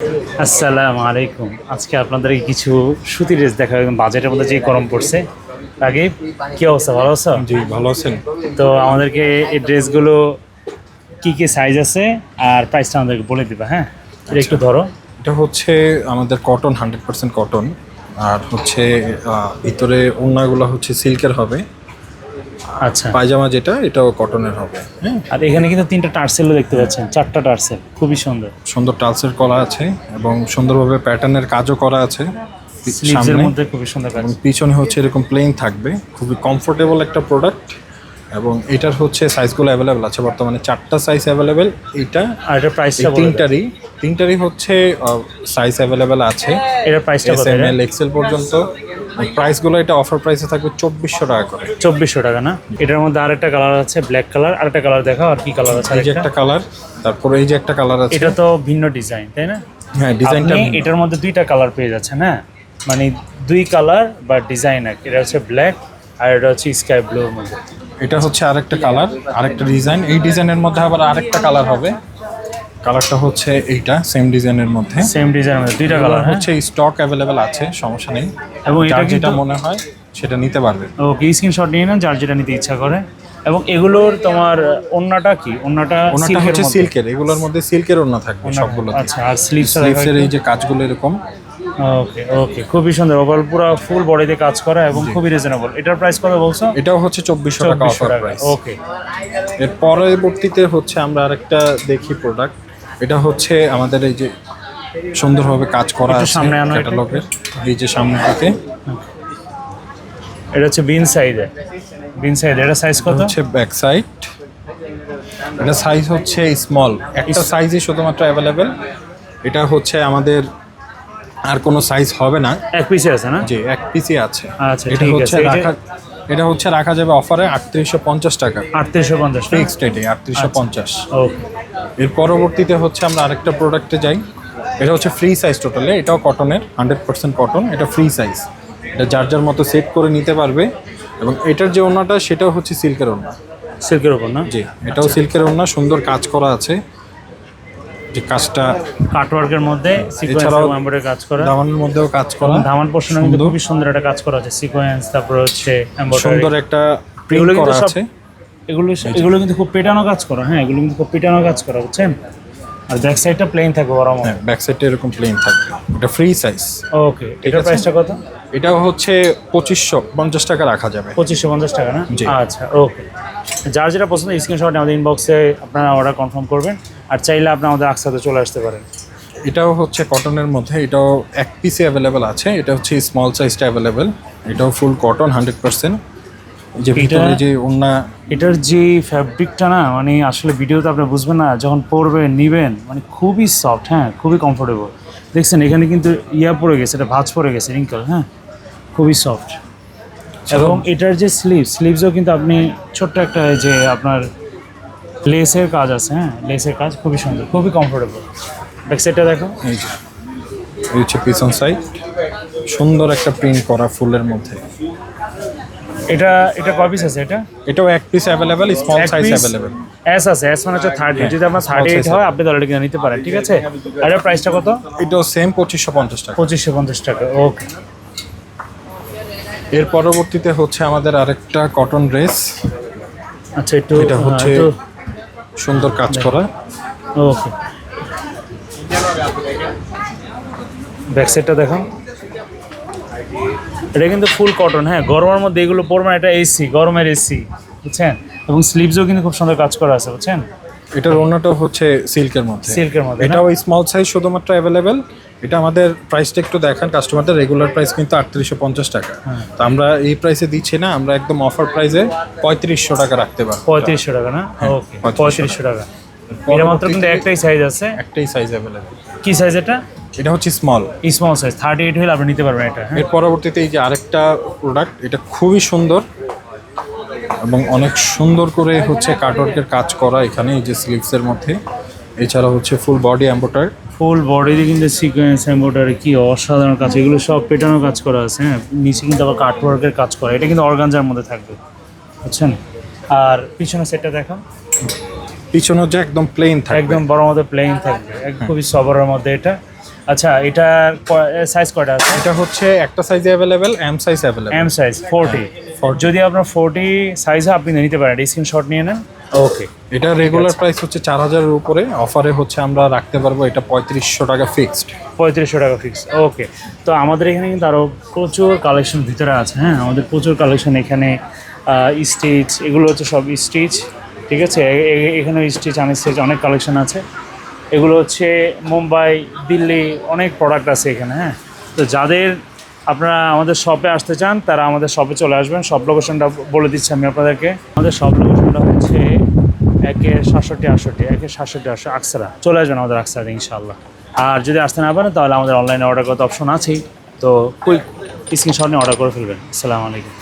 আসসালামু আলাইকুম। আজকে আপনাদেরকে কিছু সুতি ড্রেস দেখাবো একদম বাজেটের মধ্যে, যে গরম পড়ছে। আগে কি অবস্থা, ভালো আছো? জি, ভালো আছেন? তো আমাদেরকে এই ড্রেসগুলো কি কি সাইজ আছে আর প্রাইসটা আমাদেরকে বলে দিবা, হ্যাঁ? এটা একটু ধরো। এটা হচ্ছে আমাদের কটন, 100% কটন। আর হচ্ছে ভিতরে ওড়নাগুলো হচ্ছে সিল্কের হবে। আচ্ছা। পায়জামা যেটা, এটাও কটনের হবে। হ্যাঁ, আর এখানে কিন্তু তিনটা টার্সেলও দেখতে পাচ্ছেন, চারটা টার্সেল, খুবই সুন্দর। সুন্দর টালসের করা আছে এবং সুন্দরভাবে প্যাটার্নের কাজও করা আছে স্লিভসের সামনে। মধ্যে খুবই সুন্দর কাজ। এবং পিছনে হচ্ছে এরকম প্লেন থাকবে, খুবই কমফোর্টেবল একটা প্রোডাক্ট। এবং এটার হচ্ছে সাইজগুলো অ্যাভেলেবেল আছে বর্তমানে, 4টা সাইজ অ্যাভেলেবেল। এইটা আর এটার প্রাইসটা বলে দাও। তিনটারই হচ্ছে সাইজ অ্যাভেলেবেল আছে, এটার প্রাইসটা কত? এস এম এল এক্সেল পর্যন্ত। প্রাইসগুলো এটা অফার প্রাইসে থাকবে 2400 টাকা করে। 2400 টাকা না? এটার মধ্যে আরেকটা কালার আছে, ব্ল্যাক কালার। আরেকটা কালার দেখাও, আর কি কালার আছে? এই যে একটা কালার, তারপরে এই যে একটা কালার আছে। এটা তো ভিন্ন ডিজাইন, তাই না? হ্যাঁ, ডিজাইনটা আপনি এটার মধ্যে দুইটা কালার পেয়ে যাচ্ছেন, হ্যাঁ, মানে দুই কালার বা ডিজাইন। এটা হচ্ছে ব্ল্যাক আর এটা হচ্ছে স্কাই ব্লুর মধ্যে। এটা হচ্ছে আরেকটা কালার, আরেকটা ডিজাইন। এই ডিজাইনের মধ্যে আবার আরেকটা কালার হবে। কালারটা হচ্ছে এইটা, সেম ডিজাইনের মধ্যে। সেম ডিজাইনের মধ্যে দুইটা কালার হচ্ছে স্টক অ্যাভেলেবেল আছে, সমস্যা নেই। এবং এটা যার যেটা কিন্তু মনে হয় সেটা নিতে পারবে। ওকে, স্ক্রিনশট নিয়ে নেন যার যেটা নিতে ইচ্ছা করে। এবং এগুলোর তোমার ওন্নাটা কি? ওন্নাটা ওনাটা হচ্ছে সিল্কের, এগুলোর মধ্যে সিল্কের ওড়না থাকবে সবগুলো। আচ্ছা, আর স্লিভসটা স্লিভসের এই যে কাজগুলো এরকম। ওকে ওকে, খুবই সুন্দর। ওভারঅল পুরো ফুল বডিতে কাজ করা এবং খুবই রিজনেবল। এটার প্রাইস কত বলছো? এটাও হচ্ছে 2400 টাকা অফার প্রাইস। ওকে। এর পরবর্তীতে হচ্ছে আমরা আরেকটা দেখি প্রোডাক্ট। এটা হচ্ছে আমাদের এই যে সুন্দরভাবে কাজ করা একটু আছে সামনে আনো এটা। ক্যাটালগের, এই যে সামনের দিকে। এটা হচ্ছে বিন সাইজে, বিন সাইজ। এটা সাইজ কত? হচ্ছে ব্যাক সাইড। এটা সাইজ হচ্ছে স্মল, একটা সাইজই শুধুমাত্র অ্যাভেলেবেল। এটা হচ্ছে আমাদের আর কোনো সাইজ হবে না। এক পিসে আছে না? যে এক পিসই আছে। আচ্ছা, এটা ঠিক হচ্ছে আছে। এটা হচ্ছে রাখা যাবে অফারে 3850 টাকা। 3850 ফিক্সড রেটে 3850। ওকে। এর পরবর্তীতে হচ্ছে আমরা আরেকটা প্রোডাক্টে যাই। এটা হচ্ছে ফ্রি সাইজ টোটালে, এটাও কটনের, 100% কটন। এটা ফ্রি সাইজ, এটা যার যার মতো সেট করে নিতে পারবে। এবং এটার যে ওড়নাটা, সেটাও হচ্ছে সিল্কের ওড়না। সিল্কের উপর না? জি, এটাও সিল্কের ওড়না, সুন্দর কাজ করা আছে। যে কাজটা কাটওয়ার্কের মধ্যে সিকোয়েন্স এছাড়াও এবং এমব্রয়ডারি কাজ করা। দামানের মধ্যেও কাজ করা, ধামান পোর্শনে কিন্তু খুবই সুন্দর একটা কাজ করা আছে, সিকোয়েন্স, তারপর হচ্ছে এমব্রয়ডারি। সুন্দর একটা প্রিন্ট করা আছে। এগুলো এগুলো কিন্তু খুব পেটানো কাজ করা, হ্যাঁ, এগুলো কিন্তু খুব পেটানো কাজ করা, বুঝছেন? আর ব্যাক সাইডটা প্লেন থাকবে বরাবর। হ্যাঁ, ব্যাক সাইডটা এরকম প্লেন থাকবে। এটা ফ্রি সাইজ। ওকে, এটার প্রাইসটা কত? এটাও হচ্ছে 2550 টাকা রাখা যাবে। 2550 টাকা না? জি। আচ্ছা, ওকে। যার যেটা পছন্দ স্ক্রিনশট আমাদের ইনবক্সে আপনারা অর্ডার কনফার্ম করবেন। আর চাইলে আপনি আমাদের আকসাতে চলে আসতে পারেন। এটাও হচ্ছে কটনের মধ্যে, এটাও এক পিসে অ্যাভেলেবেল আছে। এটা হচ্ছে স্মল সাইজটা অ্যাভেলেবেল। এটাও ফুল কটন, 100%। যে ভিতরে যে ওড়না, এটার যে ফ্যাব্রিকটা না, মানে আসলে ভিডিওতে আপনি বুঝবেন না, যখন পরবেন নিবেন, মানে খুবই সফট, হ্যাঁ, খুবই কমফোর্টেবল। দেখছেন এখানে কিন্তু ইয়া পড়ে গেছে, এটা ভাঁজ পড়ে গেছে, রিঙ্কল, হ্যাঁ, খুবই সফট। এবং এটার যে স্লিভসও কিন্তু আপনি ছোট্ট একটা যে আপনার লেসের কাজ আছে, হ্যাঁ, লেসের কাজ খুবই সুন্দর, খুবই কমফোর্টেবল। ব্যাক সাইডটা দেখো। এই যে এই হচ্ছে পিছন সাইড, সুন্দর একটা প্রিন্ট করা ফুলের মধ্যে। এটা এটা কয় পিস আছে? এটাও এক পিস অ্যাভেলেবেল, স্মল এক সাইজ piece অ্যাভেলেবেল। এস আছে, এস মানে হচ্ছে 30। হ্যাঁ, যদি আপনার small 38 size হয় আপনি তাহলে কিনে নিতে পারেন, ঠিক আছে? আর এর প্রাইসটা কত? এটাও সেম 2550 টাকা। 2550 টাকা, ওকে। এর পরবর্তীতে হচ্ছে আমাদের আরেকটা কটন ড্রেস। আচ্ছা, একটু এটা হচ্ছে সুন্দর কাজ করা। ওকে। ব্যাক সাইডটা দেখো। এটা কিন্তু ফুল কটন, হ্যাঁ, গরমের মধ্যে এগুলো পরবেন, এটা এসি, গরমের এসি, বুঝছেন? এবং স্লিভসও কিন্তু খুব সুন্দর কাজ করা আছে, বুঝছেন? এটার ওড়নাটাও হচ্ছে সিল্কের মধ্যে। সিল্কের মধ্যে, এটাও স্মল সাইজ শুধুমাত্র অ্যাভেলেবেল। এটা আমাদের প্রাইসটা একটু দেখান কাস্টমারদের। রেগুলার প্রাইস কিন্তু 3850 টাকা। তো আমরা এই প্রাইসে দিচ্ছি না, আমরা একদম অফার প্রাইসে 3500 টাকা রাখতে পারবো। 3500 টাকা না? ওকে, 3500 টাকা। এটা মাত্র কিন্তু একটাই সাইজ আছে। একটাই সাইজ অ্যাভেলেবেল। কি সাইজ এটা? এটা হচ্ছে স্মল স্মল সাইজ, 38 হলে আপনি নিতে পারবেন এটা, হ্যাঁ। এর পরবর্তীতে এই যে আরেকটা প্রোডাক্ট, এটা খুবই সুন্দর এবং অনেক সুন্দর করে হচ্ছে কাটওয়ার্কের কাজ করা এখানে, এই যে স্লিভসের মধ্যে। এছাড়া হচ্ছে ফুল বডি এমব্রয়ডারি, ফুল বডিতে কিন্তু সিকোয়েন্স এমব্রয়ডারি, কি অসাধারণ কাজ। এগুলো সব পেটানো কাজ করা আছে, হ্যাঁ, নিচে কিন্তু আবার কাটওয়ার্কের কাজ করা। এটা কিন্তু অর্গানজার মধ্যে থাকবে, বুঝছেন? আর পিছনে সেটটা দেখো। পিছনে যে একদম প্লেন থাকবে, একদম বড় মধ্যে প্লেন থাকবে, খুবই সবরের মধ্যে এটা। আচ্ছা, এটার সাইজ কয়টা আছে? এটা হচ্ছে একটা সাইজে available, M size available. M size 40। যদি আপনার 40 সাইজ হয় আপনি নিতে পারেন, স্ক্রিনশট নিয়ে নেন। ওকে, এটা রেগুলার প্রাইস হচ্ছে 4000-এর উপরে, অফারে হচ্ছে আমরা রাখতে পারবো এটা 3500 টাকা ফিক্সড। 3500 টাকা ফিক্স। ওকে, তো আমাদের এখানে কিন্তু আরও প্রচুর কালেকশন ভিতরে আছে। হ্যাঁ, আমাদের প্রচুর কালেকশন এখানে, স্টিচ, এগুলো হচ্ছে সব স্টিচ, ঠিক আছে। এখানে স্টিচ আনস্টিচ অনেক কালেকশন আছে। এগুলো হচ্ছে মুম্বাই, দিল্লি, অনেক প্রোডাক্ট আছে এখানে। হ্যাঁ, তো যাদের আপনারা আমাদের শপে আসতে চান তারা আমাদের শপে চলে আসবেন। সব লোকেশনটা বলে দিচ্ছি আমি আপনাদেরকে। আমাদের সব লোকেশনটা হচ্ছে 6768 আকসারা। চলে আসবেন আমাদের আকসারা ইনশাআল্লাহ। আর যদি আসতে না পারেন তাহলে আমাদের অনলাইনে অর্ডার করতে অপশন আছেই, তো কুইক স্ক্রিনশট নিয়ে অর্ডার করে ফেলবেন। আসসালামু আলাইকুম।